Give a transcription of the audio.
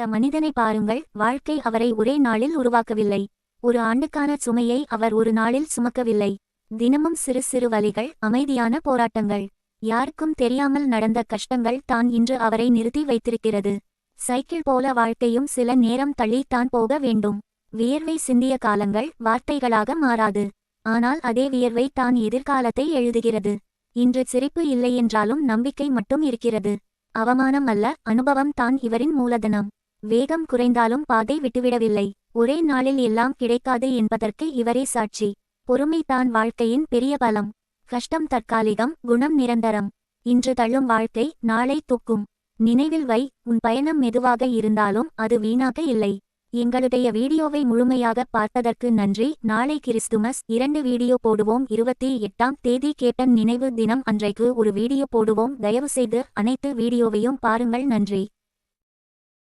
இந்த மனிதனை பாருங்கள். வாழ்க்கை அவரை ஒரே நாளில் உருவாக்கவில்லை. ஒரு ஆண்டுக்கான சுமையை அவர் ஒரு நாளில் சுமக்கவில்லை. தினமும் சிறு சிறு வலிகள், அமைதியான போராட்டங்கள், யாருக்கும் தெரியாமல் நடந்த கஷ்டங்கள் தான் இன்று அவரை நிறுத்தி வைத்திருக்கிறது. சைக்கிள் போல வாழ்க்கையும் சில நேரம் தள்ளித்தான் போக வேண்டும். வியர்வை சிந்திய காலங்கள் வார்த்தைகளாக மாறாது. ஆனால் அதே வியர்வை தான் எதிர்காலத்தை எழுதுகிறது. இன்று சிரிப்பு இல்லையென்றாலும் நம்பிக்கை மட்டும் இருக்கிறது. அவமானம் அல்ல, அனுபவம் தான் இவரின் மூலதனம். வேகம் குறைந்தாலும் பாதை விட்டுவிடவில்லை. ஒரே நாளில் எல்லாம் கிடைக்காது என்பதற்கு இவரே சாட்சி. பொறுமை தான் வாழ்க்கையின் பெரிய பலம். கஷ்டம் தற்காலிகம், குணம் நிரந்தரம். இன்று தள்ளும் வாழ்க்கை நாளை தூக்கும். நினைவில் வை, உன் பயணம் மெதுவாக இருந்தாலும் அது வீணாக இல்லை. எங்களுடைய வீடியோவை முழுமையாக பார்த்ததற்கு நன்றி. நாளை கிறிஸ்துமஸ் 2 வீடியோ போடுவோம். 28ஆம் தேதி கேப்டன் நினைவு தினம் அன்றைக்கு ஒரு வீடியோ போடுவோம். தயவுசெய்து அனைத்து வீடியோவையும் பாருங்கள். நன்றி.